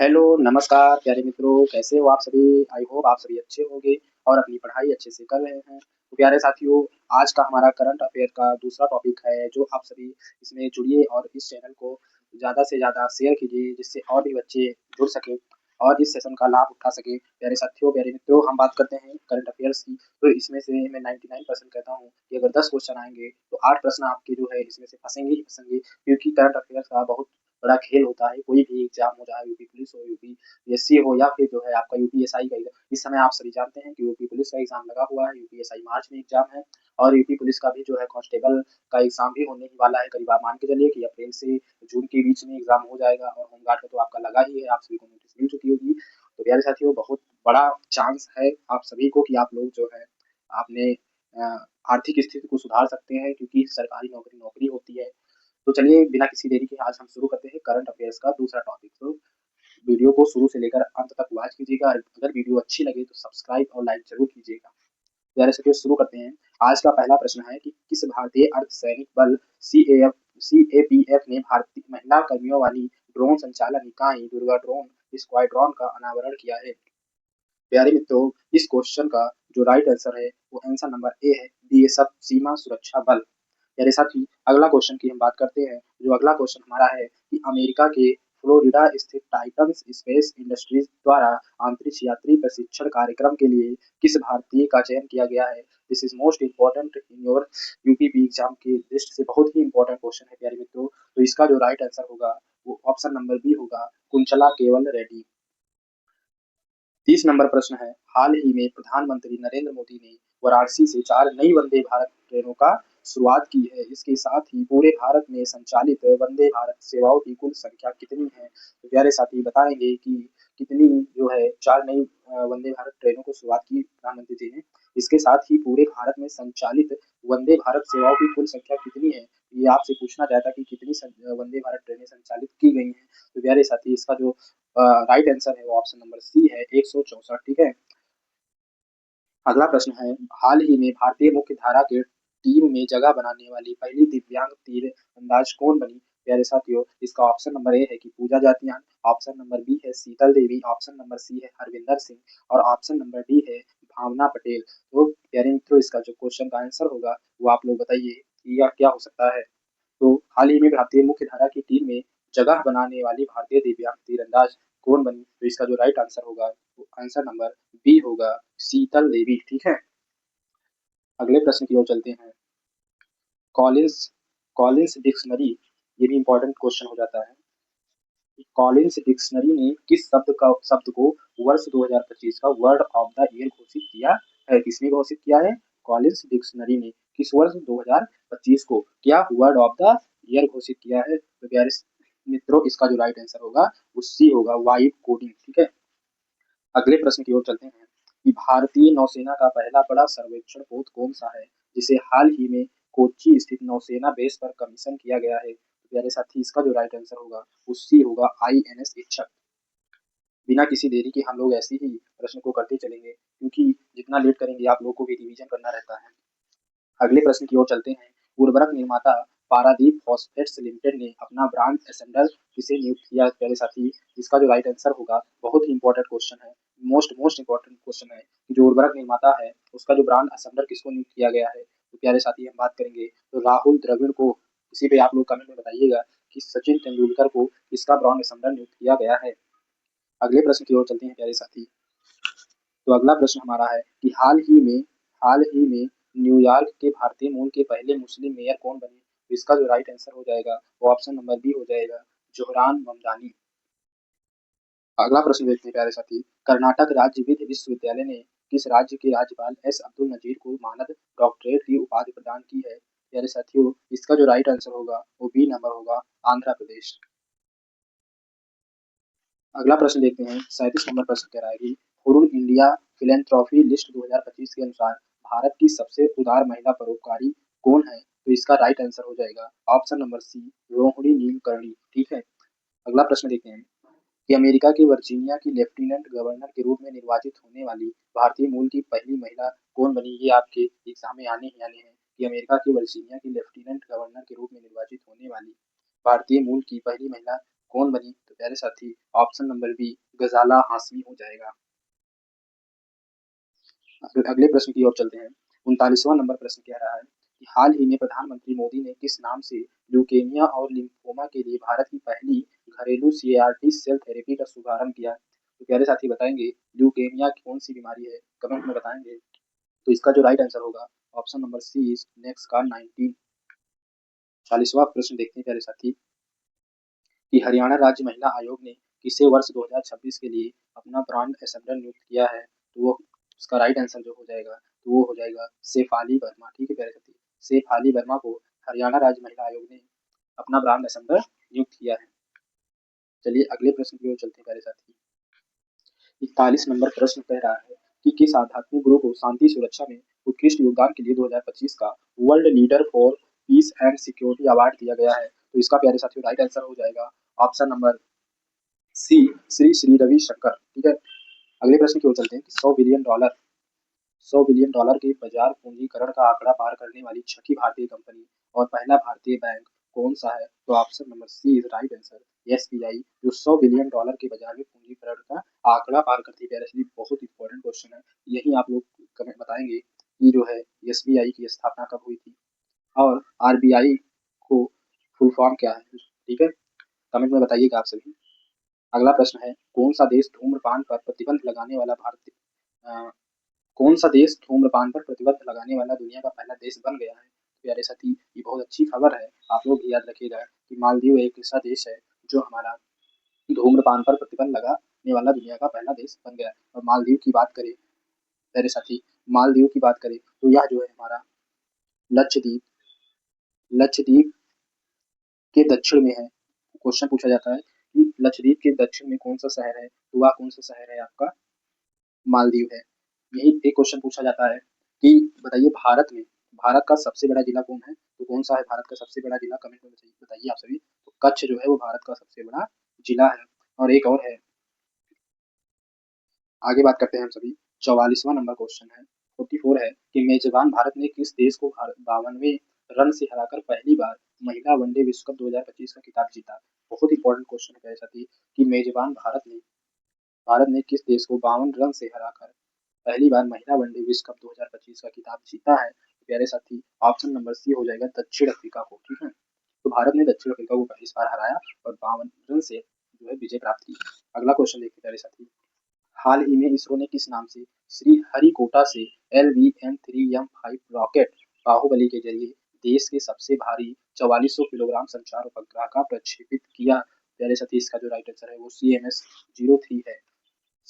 Hello, नमस्कार प्यारे मित्रों, कैसे हो आप सभी? आई होप आप सभी अच्छे होंगे और अपनी पढ़ाई अच्छे से कर रहे हैं। तो प्यारे साथियों, आज का हमारा करंट अफ़ेयर का दूसरा टॉपिक है, जो आप सभी इसमें जुड़िए और इस चैनल को ज़्यादा से ज़्यादा शेयर कीजिए, जिससे और भी बच्चे जुड़ सकें और इस सेशन का लाभ उठा सकें। प्यारे साथियों, प्यारे मित्रों, हम बात करते हैं करंट अफ़ेयर्स की, तो इसमें से मैं 99% कहता हूँ कि अगर 10 क्वेश्चन आएँगे, तो 8 प्रश्न आपके जो है इसमें से फँसेंगे ही फँसेंगे, क्योंकि करंट अफ़ेयर्स का बहुत बड़ा खेल होता है। कोई भी एग्ज़ाम हो, चाहे यूपी पुलिस हो, यूपीएससी हो या फिर जो है आपका यूपीएसआई का एग्ज़ाम। इस समय आप सभी जानते हैं कि यूपी पुलिस का एग्ज़ाम लगा हुआ है, यूपीएसआई मार्च में एग्ज़ाम है और यूपी पुलिस का भी जो है कांस्टेबल का एग्ज़ाम भी होने ही वाला है। करीब आप मान के चलिए कि अप्रैल से जून के बीच में एग्ज़ाम हो जाएगा और होमगार्ड का तो आपका लगा ही है, आप सभी को नोटिस मिल चुकी होगी। तो प्यारे साथियों, बहुत बड़ा चांस है आप सभी को कि आप लोग जो है अपने अ, आर्थिक स्थिति को सुधार सकते हैं, क्योंकि सरकारी नौकरी नौकरी होती है। तो चलिए बिना किसी देरी के आज हम शुरू करते हैं करंट अफेयर्स का दूसरा टॉपिक। तो वीडियो को शुरू से लेकर अंत तक वॉच कीजिएगा। अगर वीडियो अच्छी लगे तो सब्सक्राइब और लाइक जरूर कीजिएगा। प्यारे साथियों, शुरू करते हैं। आज का पहला प्रश्न है कि किस भारतीय अर्धसैनिक बल सीएपीएफ ने भारतीय महिला कर्मियों वाली ड्रोन संचालन इकाई दुर्गा ड्रोन स्क्वाड्रॉन का अनावरण किया है? प्यारे मित्रों, इस क्वेश्चन का जो राइट आंसर है वो आंसर नंबर ए है, बीएसएफ सीमा सुरक्षा बल। मेरे साथी अगला क्वेश्चन की हम बात करते हैं। जो अगला क्वेश्चन हमारा है कि अमेरिका के फ्लोरिडा स्थित टाइटन्स स्पेस इंडस्ट्रीज द्वारा अंतरिक्ष यात्री प्रशिक्षण कार्यक्रम के लिए किस भारतीय का चयन किया गया है? This is most important in your UPP exam की दृष्टि से बहुत ही इंपॉर्टेंट क्वेश्चन है प्यारे मित्रों। तो इसका जो राइट आंसर होगा वो ऑप्शन नंबर बी होगा, कुंचला केवल रेड्डी। 30 नंबर प्रश्न है, हाल ही में प्रधानमंत्री नरेंद्र मोदी ने वाराणसी से 4 नई वंदे भारत ट्रेनों का शुरुआत की है। इसके साथ ही पूरे भारत में संचालित वंदे भारत सेवाओं की कुल संख्या कितनी है? तो प्यारे साथी बताएंगे कि कितनी जो है 4 नई वंदे भारत ट्रेनों को शुरुआत की प्रधानमंत्री जी ने। इसके साथ ही पूरे भारत में संचालित वंदे भारत सेवाओं की कुल संख्या कितनी है? ये आपसे पूछना चाहता कि कितनी वंदे भारत ट्रेनें संचालित की गई हैं। तो प्यारे साथी, इसका जो राइट आंसर है वो ऑप्शन नंबर सी है, 164। ठीक है। अगला प्रश्न है, हाल ही में भारतीय मुख्य धारा के टीम में जगह बनाने वाली पहली दिव्यांग तीर अंदाज कौन बनी? प्यारे साथियों, इसका ऑप्शन नंबर ए है कि पूजा जातियान, ऑप्शन नंबर बी है शीतल देवी, ऑप्शन नंबर सी है हरविंदर सिंह और ऑप्शन नंबर डी है भावना पटेल। तो प्यारे मित्रों, इसका जो क्वेश्चन का आंसर होगा वो आप लोग बताइए कि यह क्या हो सकता है। तो हाल ही में भारतीय मुख्य धारा की टीम में जगह बनाने वाली भारतीय दिव्यांग तीरंदाज कौन बनी? तो इसका जो राइट आंसर होगा वो आंसर नंबर बी होगा, शीतल देवी। ठीक है। अगले प्रश्न की ओर चलते हैं। कॉलिंस कॉलिंस डिक्शनरी, ये भी इंपॉर्टेंट क्वेश्चन हो जाता है। कॉलिंस डिक्शनरी ने किस शब्द को वर्ष 2025 का वर्ड ऑफ द ईयर घोषित किया है? किसने घोषित किया है? कॉलिंस डिक्शनरी ने किस वर्ष 2025 को क्या वर्ड ऑफ द ईयर घोषित किया है? तो प्यारे मित्रों, इसका जो राइट आंसर होगा वो सी होगा, वाइब कोडिंग। ठीक है। अगले प्रश्न की ओर चलते हैं कि भारतीय नौसेना का पहला बड़ा सर्वेक्षण पोत कौन सा है, जिसे हाल ही में कोच्चि स्थित नौसेना बेस पर कमीशन किया गया है? तो प्यारे साथी, इसका जो राइट आंसर होगा वो सी होगा, INS इच्छक। बिना किसी देरी के हम लोग ऐसे ही प्रश्न को करते चलेंगे, क्योंकि जितना लेट करेंगे आप लोगों को भी रिवीजन करना रहता है। अगले प्रश्न की ओर चलते हैं। उर्वरक निर्माता पारादीप फॉस्फेट्स लिमिटेड ने अपना ब्रांड एसेंडर किसे नियुक्त किया? प्यारे साथी, इसका जो राइट आंसर होगा, बहुत ही इंपॉर्टेंट क्वेश्चन है, मोस्ट मोस्ट इंपॉर्टेंट क्वेश्चन है कि जो उर्वरक निर्माता है उसका जो ब्रांड एसेंडर किसको नियुक्त किया गया है? तो प्यारे साथी, हम बात करेंगे तो राहुल द्रविड़ को। इसी पे आप लोग कमेंट में बताइएगा कि सचिन तेंदुलकर को किसका ब्रांड एसेंडर नियुक्त किया गया है। अगले प्रश्न की ओर चलते हैं प्यारे साथी। तो अगला प्रश्न हमारा है कि हाल ही में न्यूयॉर्क के भारतीय मूल के पहले मुस्लिम मेयर कौन बने? तो इसका जो राइट आंसर हो जाएगा वो ऑप्शन नंबर बी हो जाएगा, जोहरान ममदानी। अगला प्रश्न देखते हैं प्यारे साथी। कर्नाटक राज्य विधि विश्वविद्यालय ने किस राज्य के राज्यपाल एस अब्दुल नजीर को मानद डॉक्टरेट की उपाधि प्रदान की है? प्यारे साथियों, इसका जो राइट आंसर होगा वो बी नंबर होगा, आंध्र प्रदेश। अगला प्रश्न देखते हैं। 37 नंबर प्रश्न कह रहा है कि हुरुन इंडिया फिलेंथ्रोपी लिस्ट 2025 के अनुसार भारत की सबसे उदार महिला परोपकारी कौन है? तो इसका राइट आंसर हो जाएगा ऑप्शन नंबर सी, रोहिणी नीलकर्णी। ठीक है। अगला प्रश्न देखते हैं कि अमेरिका की वर्जीनिया की लेफ्टिनेंट गवर्नर के रूप में निर्वाचित होने वाली भारतीय मूल की पहली महिला कौन बनी? ये आपके एग्जाम में आने ही आने हैं कि अमेरिका की वर्जीनिया की लेफ्टिनेंट गवर्नर के रूप में निर्वाचित होने वाली भारतीय मूल की पहली महिला कौन बनी? तो प्यारे साथी ऑप्शन नंबर बी गजाला हाशमी हो जाएगा। अगले प्रश्न की ओर चलते हैं। 39वां नंबर प्रश्न कह रहा है कि हाल ही में प्रधानमंत्री मोदी ने किस नाम से ल्यूकेमिया और लिम्फोमा के लिए भारत की पहली घरेलू सीआरटी सेल थेरेपी का शुभारंभ किया? तो प्यारे साथी बताएंगे ल्यूकेमिया कौन सी बीमारी है, कमेंट में बताएंगे। तो इसका जो राइट आंसर होगा option number C is next का 19। 40वां प्रश्न देखते हैं प्यारे साथी कि हरियाणा राज्य महिला आयोग ने किसे वर्ष 2026 के लिए अपना ब्रांड एम्बेसडर नियुक्त किया है? तो वो उसका राइट आंसर जो हो जाएगा तो वो हो जाएगा शेफाली वर्मा। ठीक है प्यारे साथी, शेफाली वर्मा को हरियाणा राज्य महिला आयोग ने अपना ब्रांड एम्बेसडर नियुक्त किया है। चलिए अगले प्रश्न की ओर चलते हैं प्यारे साथी। 41 नंबर प्रश्न कह रहा है कि किस आध्यात्मिक गुरु को शांति सुरक्षा में उत्कृष्ट योगदान के लिए 2025 का world leader for piece and security award दिया गया है? तो इसका प्यारे साथियों राइट आंसर हो जाएगा option number C Shri Shri Ravishankar. ठीक है, अगले प्रश्न की ओर चलते हैं कि 100 बिलियन डॉलर के बाजार पूंजीकरण का आंकड़ा पार करने वाली छठी भारतीय कंपनी और पहला भारतीय बैंक कौन सा है? तो option number C is right answer SBI, जो 100 बिलियन डॉलर के बाजार में पूंजीकरण का आंकड़ा पार करती है। इसलिए बहुत इंपॉर्टेंट क्वेश्चन है, यही आप लोग कमेंट बताएंगे कि जो है एसबीआई की स्थापना कब हुई थी और आरबीआई को फुल फॉर्म क्या है? ठीक है, कमेंट में बताइएगा आप सभी। अगला प्रश्न है कौन सा देश धूम्रपान पर प्रतिबंध लगाने वाला कौन सा देश धूम्रपान पर प्रतिबंध लगाने वाला दुनिया का पहला देश बन गया है? प्यारे साथी ये बहुत अच्छी खबर है, आप लोग याद रखिएगा कि मालदीव एक ऐसा देश है जो हमारा धूम्रपान पर प्रतिबंध लगाने वाला दुनिया का पहला देश बन गया है। और मालदीव की बात करें प्यारे साथी, मालदीव की बात करें तो यह जो है हमारा लक्षद्वीप लक्षद्वीप के दक्षिण में है। क्वेश्चन पूछा जाता है कि लक्षद्वीप के दक्षिण में कौन सा शहर है? तो वह कौन सा शहर है आपका? मालदीव है। यही एक क्वेश्चन पूछा जाता है कि बताइए भारत का सबसे बड़ा जिला कौन है? तो कौन सा है भारत का सबसे बड़ा जिला? कमेंट में बताइए आप सभी। तो कच्छ जो है वो भारत का सबसे बड़ा जिला है। और एक और है, आगे बात करते हैं हम सभी। 44वां नंबर क्वेश्चन है 44 है कि मेजबान भारत ने किस देश को 52वें रन से हराकर पहली बार महिला वनडे विश्व कप 2025 का खिताब जीता? बहुत इंपॉर्टेंट क्वेश्चन है ऐसा कि मेजबान भारत ने किस देश को 52 रन से हराकर पहली बार महिला वनडे विश्व कप 2025 का खिताब जीता है? तो प्यारे साथी ऑप्शन नंबर सी हो जाएगा दक्षिण अफ्रीका को। ठीक है, तो भारत ने दक्षिण अफ्रीका को इस बार हराया और 52 रन से जो है विजय प्राप्त की। अगला क्वेश्चन देखते हैं प्यारे साथी। हाल ही में इसरो ने किस नाम से श्री हरिकोटा से LVM-3M5 रॉकेट बाहुबली के जरिए देश के सबसे भारी 4400 किलोग्राम संचार उपग्रह का प्रक्षेपित किया? प्यारे साथी इसका जो राइट आंसर है वो CMS-03 है।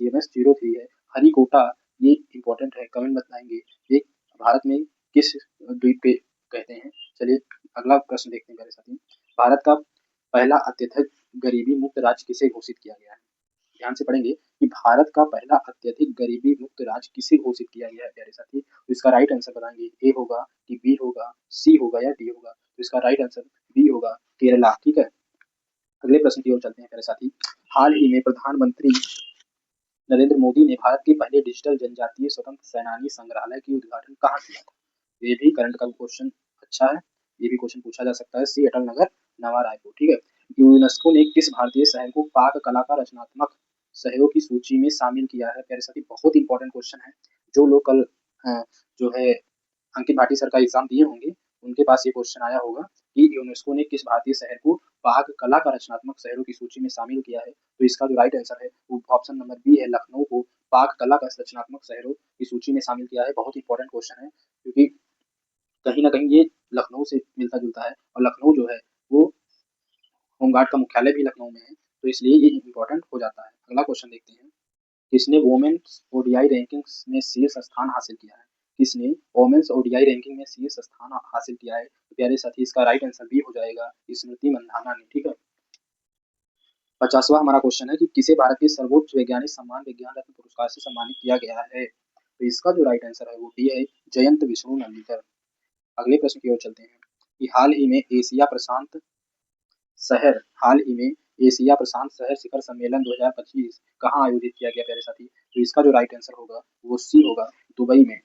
CMS-03 है। हरिकोटा ये इंपॉर्टेंट है, कमेंट बताएंगे ये भारत में किस द्वीप पे कहते हैं? चलिए अगला प्रश्न देखते हैं मेरे साथी। भारत का पहला अत्यधिक गरीबी मुक्त राज्य किसे घोषित किया गया है? ध्यान से पढ़ेंगे कि भारत का पहला अत्यधिक गरीबी मुक्त राज्य किसे घोषित किया गया है प्यारे साथी? तो इसका राइट आंसर बताएंगे ए होगा कि बी होगा, सी होगा या डी होगा? तो इसका राइट आंसर बी होगा, केरला। ठीक है, अगले प्रश्न की ओर चलते हैं प्यारे साथी। हाल ही में प्रधानमंत्री नरेंद्र मोदी ने भारत के पहले डिजिटल जनजातीय स्वतंत्र सेनानी संग्रहालय की उद्घाटन कहाँ किया था? ये भी करंट का क्वेश्चन अच्छा है, ये भी क्वेश्चन पूछा जा सकता है। सी अटल नगर नवा रायपुर। ठीक है, यूनेस्को ने किस भारतीय शहर को पाक कला का रचनात्मक सहयोग की सूची में शामिल किया है? प्यारे साथी बहुत इंपॉर्टेंट क्वेश्चन है, जो लोग कल जो है अंकित भाटी सर का एग्जाम दिए होंगे उनके पास ये क्वेश्चन आया होगा कि यूनेस्को ने किस भारतीय शहर को पाक कला का रचनात्मक शहरों की सूची में शामिल किया है? तो इसका जो राइट आंसर है वो ऑप्शन नंबर बी है, लखनऊ को पाक कला का रचनात्मक शहरों की सूची में शामिल किया है। बहुत इंपॉर्टेंट क्वेश्चन है क्योंकि कहीं ना कहीं ये लखनऊ से मिलता जुलता है और लखनऊ जो है वो होमगार्ड का मुख्यालय भी लखनऊ में है, तो इसलिए ये इंपॉर्टेंट हो जाता है। अगला क्वेश्चन देखते हैं, किसने वोमेन्स ओडीआई रैंकिंग्स में शीर्ष स्थान हासिल किया है? किसने वोमेन्स ओडीआई रैंकिंग में शीर्ष स्थान हासिल किया है? तो प्यारे साथी इसका राइट आंसर भी हो जाएगा स्मृति मंधाना ने। ठीक है, 50वां हमारा क्वेश्चन है कि किसे भारत के सर्वोच्च वैज्ञानिक सम्मान विज्ञान रत्न पुरस्कार से सम्मानित किया गया है? तो इसका जो राइट आंसर है वो डी है, जयंत विष्णु नंदीकर। अगले प्रश्न की ओर चलते हैं कि हाल ही में एशिया प्रशांत शहर शिखर सम्मेलन 2025 कहाँ आयोजित किया गया प्यारे साथी? तो इसका जो राइट आंसर होगा वो सी होगा, दुबई में।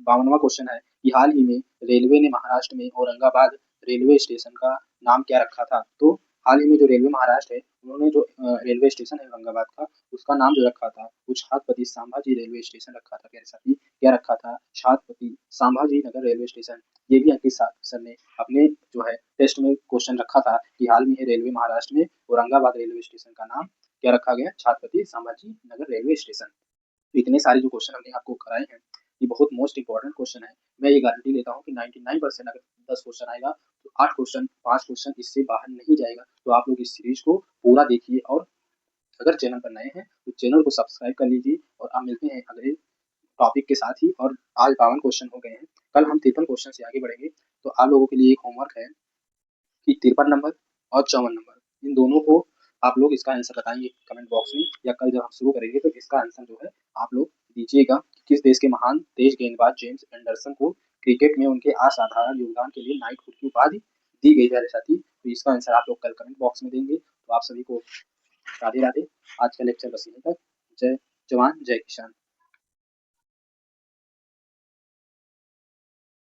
52वां क्वेश्चन है कि हाल ही में रेलवे ने महाराष्ट्र में औरंगाबाद रेलवे स्टेशन का नाम क्या रखा था? तो हाल ही में जो रेलवे महाराष्ट्र है, उन्होंने जो रेलवे स्टेशन है औरंगाबाद का, उसका नाम जो रखा था, वो छत्रपति संभाजी रेलवे स्टेशन रखा था प्यारे साथी। क्या रखा था? Chhatrapati Sambhaji Nagar railway station. ये भी अंकित सर ने अपने जो है टेस्ट में क्वेश्चन रखा था कि हाल में रेलवे महाराष्ट्र में औरंगाबाद रेलवे स्टेशन का नाम क्या रखा गया? Chhatrapati Sambhaji Nagar railway station. तो इतने सारे जो क्वेश्चन हमने आपको कराए हैं, ये बहुत मोस्ट इंपॉर्टेंट क्वेश्चन है। मैं ये गारंटी लेता हूँ कि 99% अगर 10 क्वेश्चन आएगा, तो 8 क्वेश्चन, 5 क्वेश्चन इससे बाहर नहीं जाएगा। तो आप लोग इस सीरीज को पूरा देखिए और अगर चैनल पर नए हैं, तो चैनल को सब्सक्राइब कर लीजिए और अब मिलते हैं अगले टॉपिक के साथ ही। और आज 52 क्वेश्चन हो गए हैं, कल हम 53 क्वेश्चन से आगे बढ़ेंगे। तो आप लोगों के लिए एक होमवर्क है कि 53 नंबर और 54 नंबर इन दोनों को आप लोग इसका आंसर बताएंगे कमेंट बॉक्स में, या कल जब हम शुरू करेंगे तो इसका आंसर जो है आप लोग दीजिएगा। किस देश के महान तेज गेंदबाज जेम्स एंडरसन को क्रिकेट में उनके असाधारण योगदान के लिए नाइटहुड की उपाधि दी गई है साथी? तो इसका आंसर आप लोग कल कमेंट बॉक्स में देंगे। तो आप सभी को राधे राधे। आज का लेक्चर बस यहीं तक। जय जवान जय किसान।